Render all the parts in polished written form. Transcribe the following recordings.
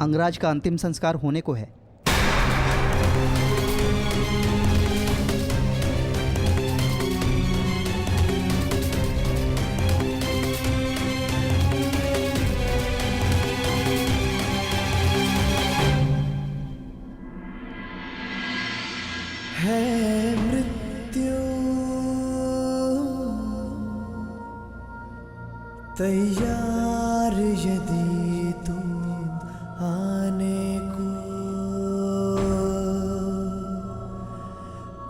अंगराज का अंतिम संस्कार होने को है। है मृत्यु तैयार यदि तू आने को,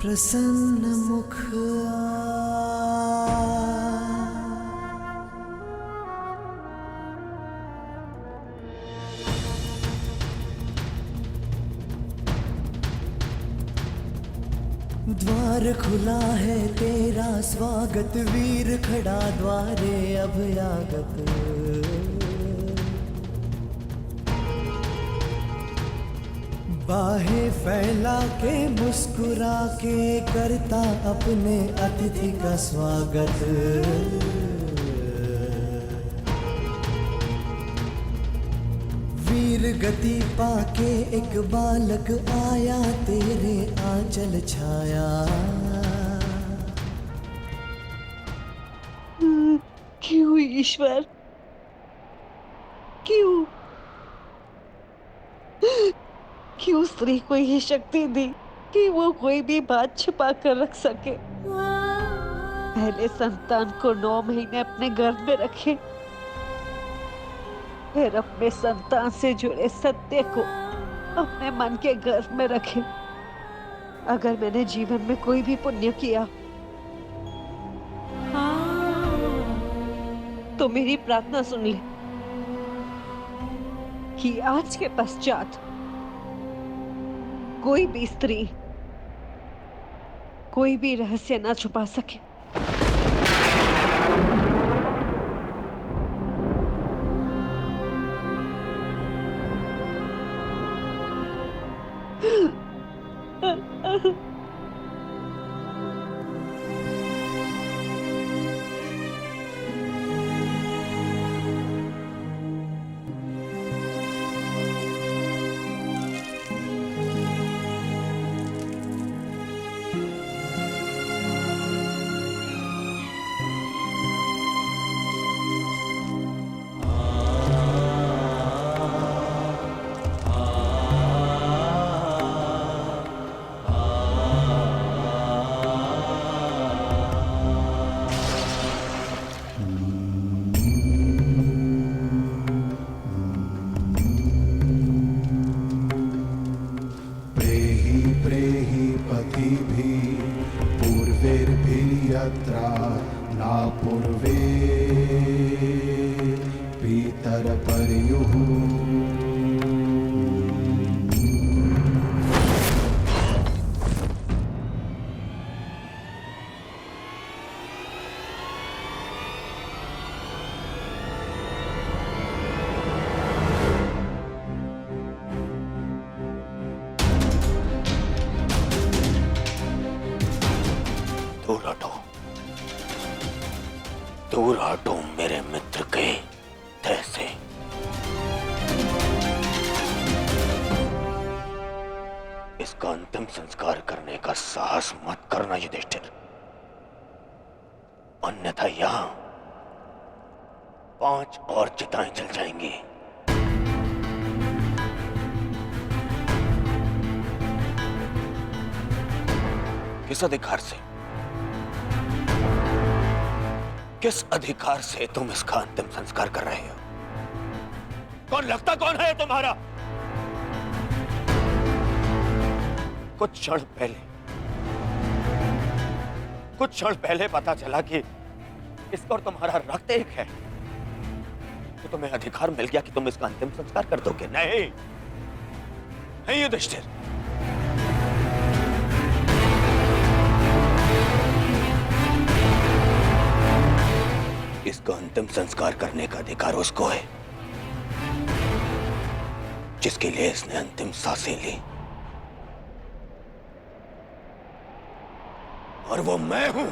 प्रसन्न मुख द्वार खुला है तेरा स्वागत, वीर खड़ा द्वारे अभयागत। बाहें फैला के मुस्कुरा के करता अपने अतिथि का स्वागत। वीर गति पाके एक बालक आया तेरे आंचल छाया। क्यों ईश्वर, क्यों क्यों स्त्री को ये शक्ति दी कि वो कोई भी बात छुपा कर रख सके। पहले संतान को 9 महीने अपने गर्भ में रखे, फिर अपने संतान से जुड़े सत्य को अपने मन के गर्भ में रखे। अगर मैंने जीवन में कोई भी पुण्य किया तो मेरी प्रार्थना सुन ले कि आज के पश्चात कोई भी स्त्री कोई भी रहस्य ना छुपा सके। ना पूर्वे पीतर पर्युः। दूर हटो, दूर हटो मेरे मित्र के देह से। इसका अंतिम संस्कार करने का साहस मत करना युधिष्ठिर, अन्यथा यहां 5 और चिताएं जल जाएंगी। किस अधिकार से, किस अधिकार से तुम इसका अंतिम संस्कार कर रहे हो? कौन लगता कौन है तुम्हारा? कुछ क्षण पहले पता चला कि इसका और तुम्हारा रक्त एक है, तो तुम्हें अधिकार मिल गया कि तुम इसका अंतिम संस्कार कर दोगे। नहीं, नहीं युधिष्ठिर, इसका अंतिम संस्कार करने का अधिकार उसको है जिसके लिए इसने अंतिम सांसें ली, और वो मैं हूं।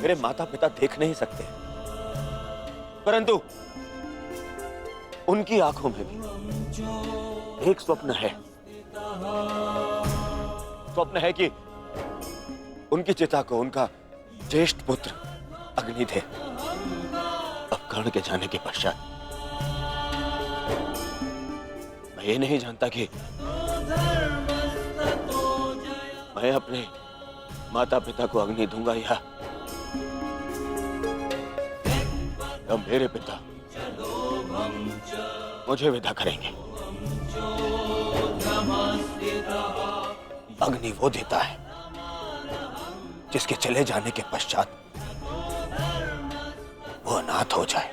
मेरे माता पिता देख नहीं सकते, परंतु उनकी आंखों में भी एक स्वप्न है। स्वप्न है कि उनकी चिता को उनका ज्येष्ठ पुत्र अग्नि दे। अब कर्ण के जाने के पश्चात मैं ये नहीं जानता कि मैं अपने माता पिता को अग्नि दूंगा या मेरे पिता मुझे विदा करेंगे। अग्नि वो देता है जिसके चले जाने के पश्चात वो अनाथ हो जाए।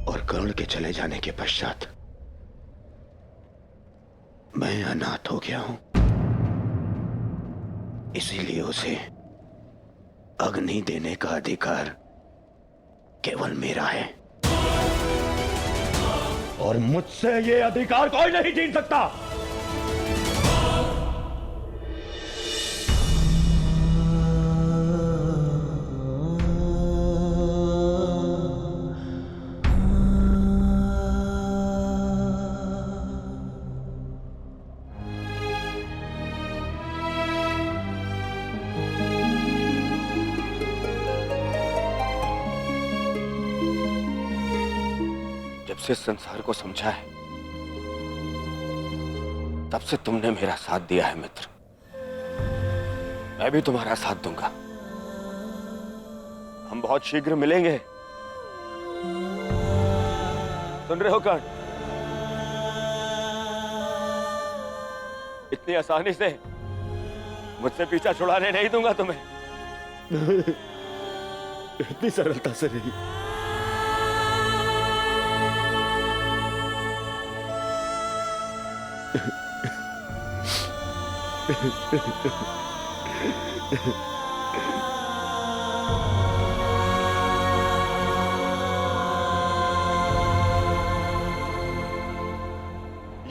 और कर्ण के चले जाने के पश्चात मैं अनाथ हो गया हूं, इसीलिए उसे अग्नि देने का अधिकार केवल मेरा है और मुझसे ये अधिकार कोई नहीं छीन सकता। से संसार को समझा है तब से तुमने मेरा साथ दिया है मित्र। मैं भी तुम्हारा साथ दूंगा। हम बहुत शीघ्र मिलेंगे। सुन रहे हो कर्ण? इतनी आसानी से मुझसे पीछा छुड़ाने नहीं दूंगा तुम्हें। इतनी सरलता से नहीं।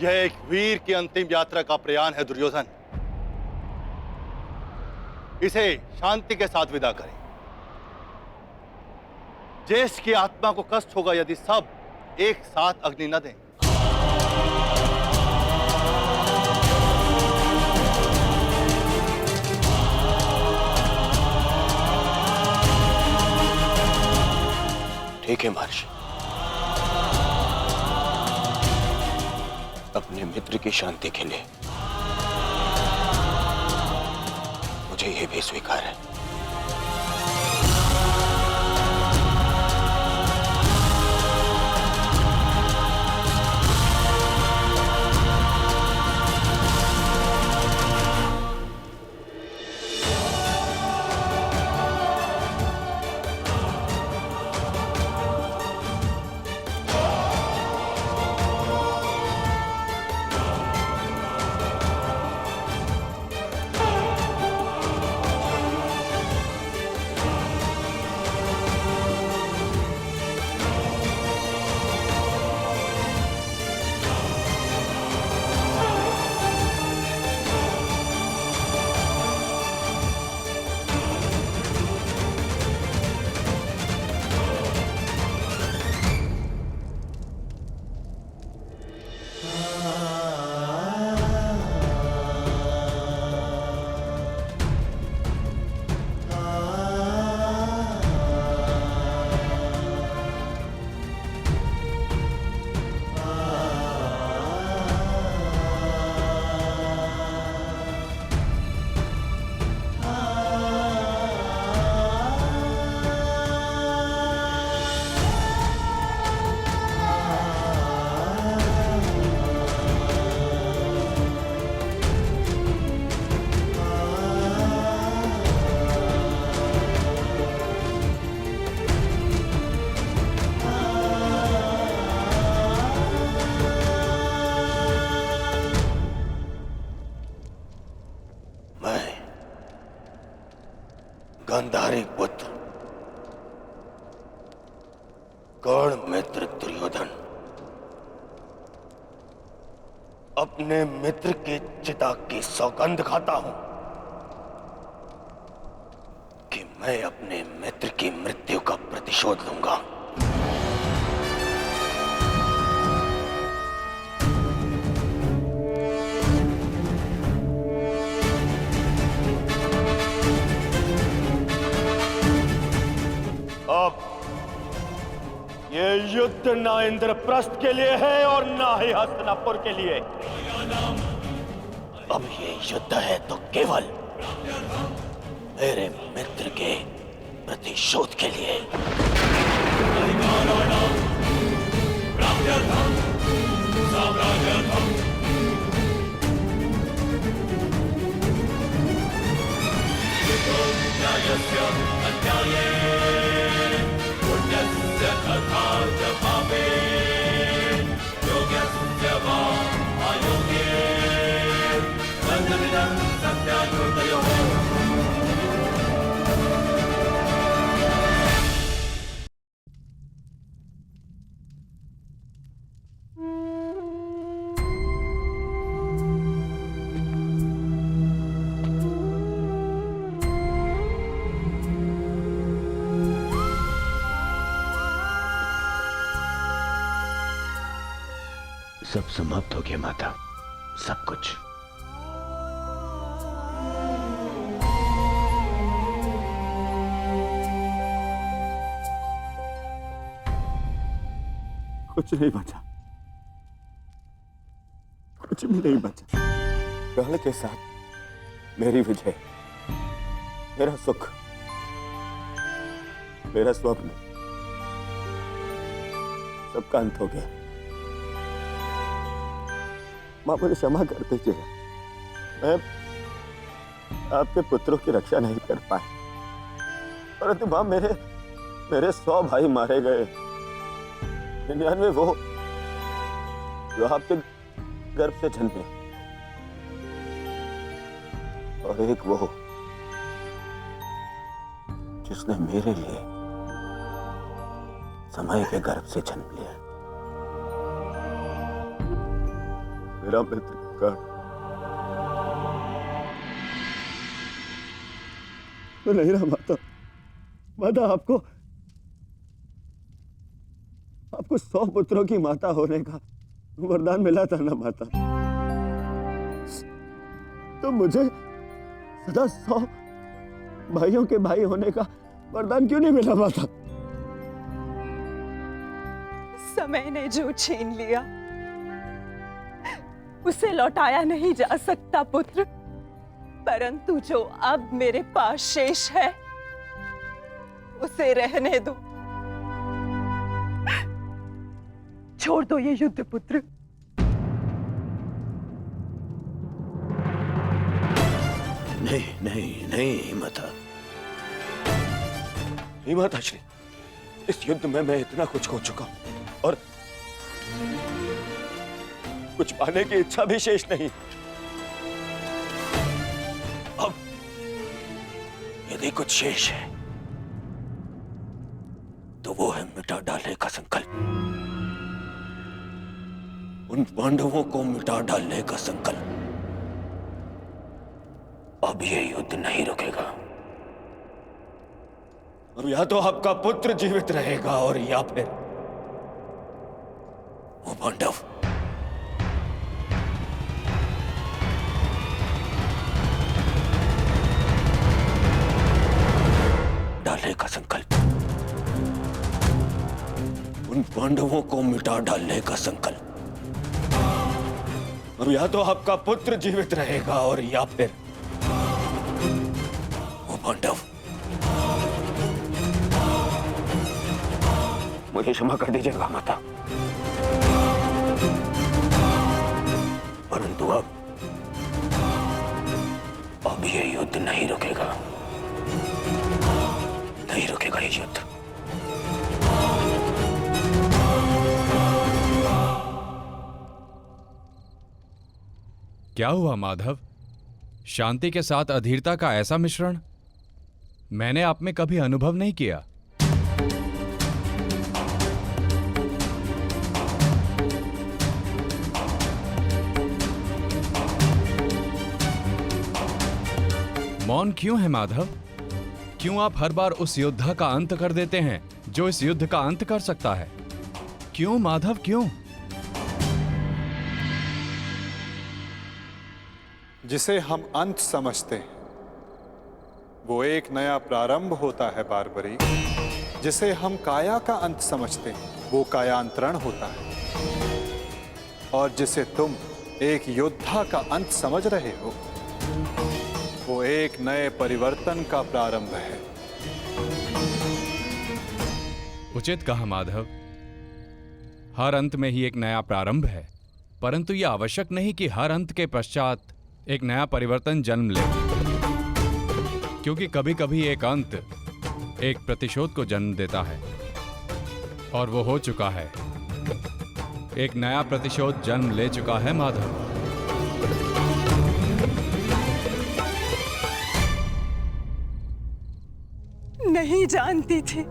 यह एक वीर की अंतिम यात्रा का प्रयाण है दुर्योधन। इसे शांति के साथ विदा करें। ज्येष्ठ की आत्मा को कष्ट होगा यदि सब एक साथ अग्नि न दें। ठीक है महर्षि, अपने मित्र की शांति के लिए मुझे यह भी स्वीकार है। गांधारी पुत्र कर्ण मित्र दुर्योधन अपने मित्र की चिता की सौगंध खाता हूं कि मैं अपने मित्र की मृत्यु का प्रतिशोध लूंगा। अब ये युद्ध ना इंद्रप्रस्थ के लिए है और ना ही हस्तिनापुर के लिए। अब ये युद्ध है तो केवल मेरे मित्र के प्रतिशोध के लिए। सब समाप्त हो गया माता, सब कुछ। कुछ नहीं बचा, कुछ भी नहीं बचा। काल के साथ मेरी विजय, मेरा सुख, मेरा स्वप्न, सबका अंत हो गया। मां मुझे क्षमा कर दीजिए, मैं आपके पुत्रों की रक्षा नहीं कर पाया, परंतु मां मेरे 100 भाई मारे गए, 99 वो जो आपके गर्भ से जन्मे, और एक वो जिसने मेरे लिए समय के गर्भ से जन्म लिया। मेरा मित्र कर्ण, तो नहीं रहा माता। माता आपको 100 पुत्रों की माता होने का वरदान मिला था ना माता, तो मुझे सदा 100 भाइयों के भाई होने का वरदान क्यों नहीं मिला माता? समय ने जो छीन लिया उसे लौटाया नहीं जा सकता पुत्र, परंतु जो अब मेरे पास शेष है उसे रहने दो। छोड़ दो ये युद्ध पुत्र। नहीं नहीं नहीं माता, नहीं माता श्री, इस युद्ध में मैं इतना कुछ खो चुका हूं और कुछ पाने की इच्छा भी शेष नहीं। अब यदि कुछ शेष है तो वो है मिटा डालने का संकल्प, उन पांडवों को मिटा डालने का संकल्प। अब ये युद्ध नहीं रुकेगा। अब या तो आपका पुत्र जीवित रहेगा और या फिर वो पांडव। डालने का संकल्प, उन पांडवों को मिटा डालने का संकल्प। अब या तो आपका पुत्र जीवित रहेगा और या फिर वो पांडव। मुझे क्षमा कर दीजिएगा माता, परंतु अब ये युद्ध नहीं रुकेगा, नहीं रुकेगा ये युद्ध। क्या हुआ माधव? शांति के साथ अधीरता का ऐसा मिश्रण मैंने आप में कभी अनुभव नहीं किया। मौन क्यों है माधव? क्यों आप हर बार उस योद्धा का अंत कर देते हैं जो इस युद्ध का अंत कर सकता है? क्यों माधव, क्यों? जिसे हम अंत समझते हैं वो एक नया प्रारंभ होता है बारबरी। जिसे हम काया का अंत समझते हैं वो कायांतरण होता है। और जिसे तुम एक योद्धा का अंत समझ रहे हो वो एक नए परिवर्तन का प्रारंभ है। उचित कहा माधव। हर अंत में ही एक नया प्रारंभ है, परंतु यह आवश्यक नहीं कि हर अंत के पश्चात एक नया परिवर्तन जन्म ले, क्योंकि कभी कभी एक अंत एक प्रतिशोध को जन्म देता है, और वो हो चुका है। एक नया प्रतिशोध जन्म ले चुका है माधव। नहीं जानती थी,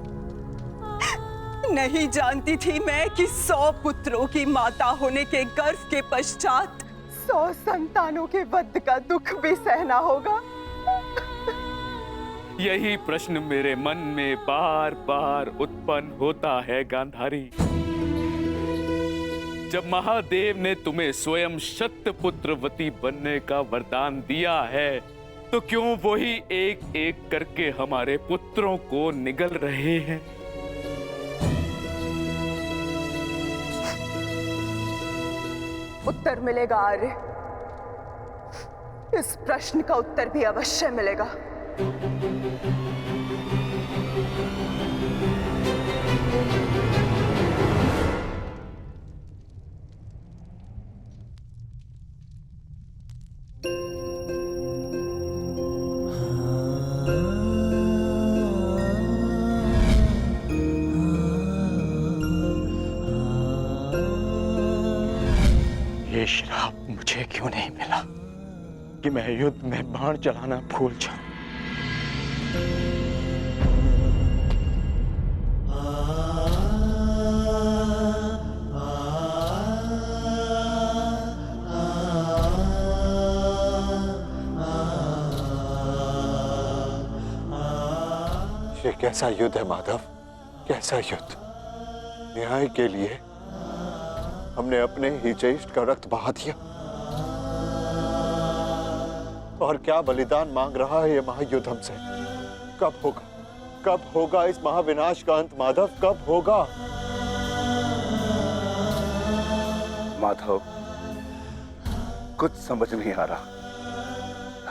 नहीं जानती थी मैं कि 100 पुत्रों की माता होने के गर्व के पश्चात 100 संतानों के वध का दुख भी सहना होगा। यही प्रश्न मेरे मन में बार बार उत्पन्न होता है गांधारी। जब महादेव ने तुम्हें स्वयं शतपुत्रवती बनने का वरदान दिया है तो क्यों वही एक एक करके हमारे पुत्रों को निगल रहे हैं? उत्तर मिलेगा आर्य, इस प्रश्न का उत्तर भी अवश्य मिलेगा। ये श्राप मुझे क्यों नहीं मिला कि मैं युद्ध में बाण चलाना भूल जाऊं? ये कैसा युद्ध है माधव, कैसा युद्ध? न्याय के लिए हमने अपने ही ज्येष्ठ का रक्त बहा दिया। और क्या बलिदान मांग रहा है ये महायुद्ध हमसे? कब होगा, कब होगा इस महाविनाश का अंत माधव, कब होगा? माधव, कुछ समझ नहीं आ रहा।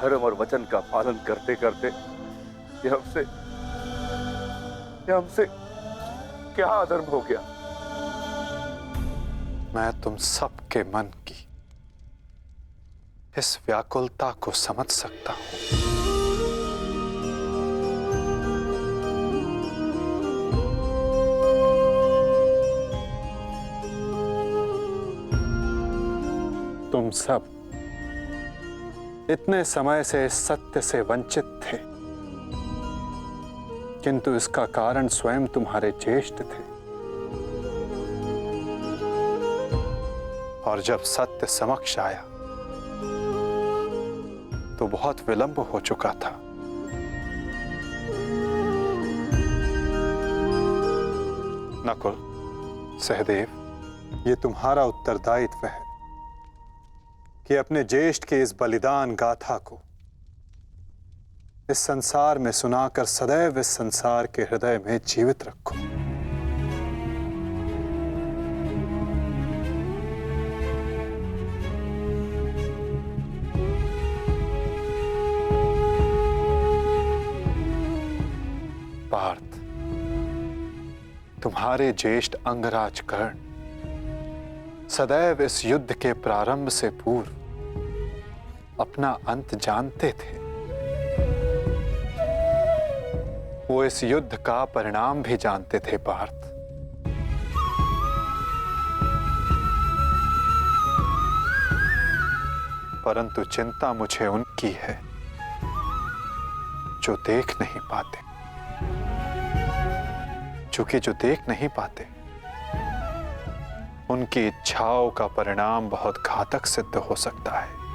धर्म और वचन का पालन करते करते ये हमसे क्या अधर्म हो गया? मैं तुम सबके मन की इस व्याकुलता को समझ सकता हूं। तुम सब इतने समय से इस सत्य से वंचित थे, किंतु इसका कारण स्वयं तुम्हारे ज्येष्ठ थे। और जब सत्य समक्ष आया तो बहुत विलंब हो चुका था। नकुल, सहदेव, ये तुम्हारा उत्तरदायित्व है कि अपने ज्येष्ठ के इस बलिदान गाथा को इस संसार में सुनाकर सदैव इस संसार के हृदय में जीवित रखो। पार्थ, तुम्हारे ज्येष्ठ अंगराज कर्ण सदैव इस युद्ध के प्रारंभ से पूर्व अपना अंत जानते थे। वो इस युद्ध का परिणाम भी जानते थे पार्थ। परंतु चिंता मुझे उनकी है जो देख नहीं पाते, क्योंकि जो देख नहीं पाते उनकी इच्छाओं का परिणाम बहुत घातक सिद्ध हो सकता है।